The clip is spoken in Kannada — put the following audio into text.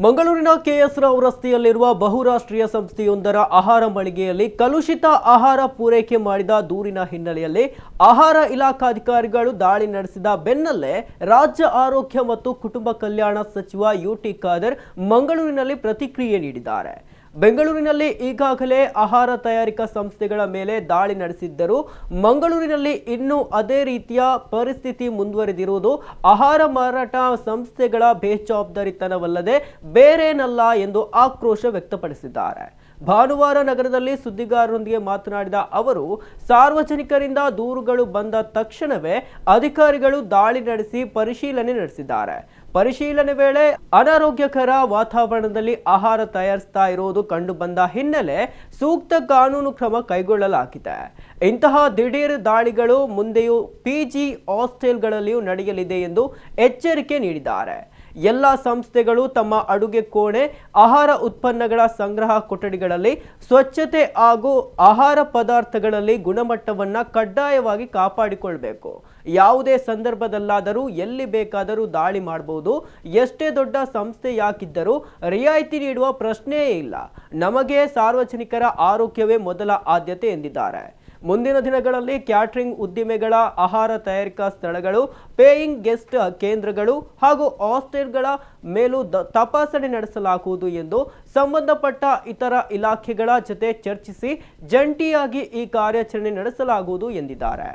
ಮಂಗಳೂರಿನ ಕೆಎಸ್ ರಾವ್ ರಸ್ತೆಯಲ್ಲಿರುವ ಬಹುರಾಷ್ಟ್ರೀಯ ಸಂಸ್ಥೆಯೊಂದರ ಆಹಾರ ಮಳಿಗೆಯಲ್ಲಿ ಕಲುಷಿತ ಆಹಾರ ಪೂರೈಕೆ ಮಾಡಿದ ದೂರಿನ ಹಿನ್ನೆಲೆಯಲ್ಲಿ ಆಹಾರ ಇಲಾಖಾಧಿಕಾರಿಗಳು ದಾಳಿ ನಡೆಸಿದ ಬೆನ್ನಲ್ಲೇ ರಾಜ್ಯ ಆರೋಗ್ಯ ಮತ್ತು ಕುಟುಂಬ ಕಲ್ಯಾಣ ಸಚಿವ ಯುಟಿ ಖಾದರ್ ಮಂಗಳೂರಿನಲ್ಲಿ ಪ್ರತಿಕ್ರಿಯೆ ನೀಡಿದ್ದಾರೆ. ಬೆಂಗಳೂರಿನಲ್ಲಿ ಈಗಾಗಲೇ ಆಹಾರ ತಯಾರಿಕಾ ಸಂಸ್ಥೆಗಳ ಮೇಲೆ ದಾಳಿ ನಡೆಸಿದ್ದರೂ ಮಂಗಳೂರಿನಲ್ಲಿ ಇನ್ನೂ ಅದೇ ರೀತಿಯ ಪರಿಸ್ಥಿತಿ ಮುಂದುವರೆದಿರುವುದು ಆಹಾರ ಮಾರಾಟ ಸಂಸ್ಥೆಗಳ ಬೇಜವಾಬ್ದಾರಿತನವಲ್ಲದೆ ಬೇರೇನಲ್ಲ ಎಂದು ಆಕ್ರೋಶ ವ್ಯಕ್ತಪಡಿಸಿದ್ದಾರೆ. ಭಾನುವಾರ ನಗರದಲ್ಲಿ ಸುದ್ದಿಗಾರರೊಂದಿಗೆ ಮಾತನಾಡಿದ ಅವರು, ಸಾರ್ವಜನಿಕರಿಂದ ದೂರುಗಳು ಬಂದ ತಕ್ಷಣವೇ ಅಧಿಕಾರಿಗಳು ದಾಳಿ ನಡೆಸಿ ಪರಿಶೀಲನೆ ನಡೆಸಿದ್ದಾರೆ. ಪರಿಶೀಲನೆ ವೇಳೆ ಅನಾರೋಗ್ಯಕರ ವಾತಾವರಣದಲ್ಲಿ ಆಹಾರ ತಯಾರಿಸ್ತಾ ಇರುವುದು ಕಂಡು ಬಂದ ಹಿನ್ನೆಲೆ ಸೂಕ್ತ ಕಾನೂನು ಕ್ರಮ ಕೈಗೊಳ್ಳಲಾಗಿದೆ. ಇಂತಹ ದಿಢೀರ್ ದಾಳಿಗಳು ಮುಂದೆಯೂ ಪಿಜಿ ಹಾಸ್ಟೆಲ್ಗಳಲ್ಲಿಯೂ ನಡೆಯಲಿದೆ ಎಂದು ಎಚ್ಚರಿಕೆ ನೀಡಿದ್ದಾರೆ. ಎಲ್ಲ ಸಂಸ್ಥೆಗಳು ತಮ್ಮ ಅಡುಗೆ ಕೋಣೆ, ಆಹಾರ ಉತ್ಪನ್ನಗಳ ಸಂಗ್ರಹ ಕೊಠಡಿಗಳಲ್ಲಿ ಸ್ವಚ್ಛತೆ ಹಾಗೂ ಆಹಾರ ಪದಾರ್ಥಗಳಲ್ಲಿ ಗುಣಮಟ್ಟವನ್ನು ಕಡ್ಡಾಯವಾಗಿ ಕಾಪಾಡಿಕೊಳ್ಳಬೇಕು. ಯಾವುದೇ ಸಂದರ್ಭದಲ್ಲಾದರೂ ಎಲ್ಲಿ ಬೇಕಾದರೂ ದಾಳಿ ಮಾಡಬಹುದು. ಎಷ್ಟೇ ದೊಡ್ಡ ಸಂಸ್ಥೆ ಯಾಕಿದ್ದರೂ ರಿಯಾಯಿತಿ ನೀಡುವ ಪ್ರಶ್ನೆಯೇ ಇಲ್ಲ. ನಮಗೆ ಸಾರ್ವಜನಿಕರ ಆರೋಗ್ಯವೇ ಮೊದಲ ಆದ್ಯತೆ ಎಂದಿದ್ದಾರೆ. ಮುಂದಿನ ದಿನಗಳಲ್ಲಿ ಕ್ಯಾಟರಿಂಗ್ ಉದ್ದಿಮೆಗಳ ಆಹಾರ ತಯಾರಿಕಾ ಸ್ಥಳಗಳು, ಪೇಯಿಂಗ್ ಗೆಸ್ಟ್ ಕೇಂದ್ರಗಳು ಹಾಗೂ ಹಾಸ್ಟೆಲ್ಗಳ ಮೇಲೂ ತಪಾಸಣೆ ನಡೆಸಲಾಗುವುದು ಎಂದು ಸಂಬಂಧಪಟ್ಟ ಇತರ ಇಲಾಖೆಗಳ ಜೊತೆ ಚರ್ಚಿಸಿ ಜಂಟಿಯಾಗಿ ಈ ಕಾರ್ಯಾಚರಣೆ ನಡೆಸಲಾಗುವುದು ಎಂದಿದ್ದಾರೆ.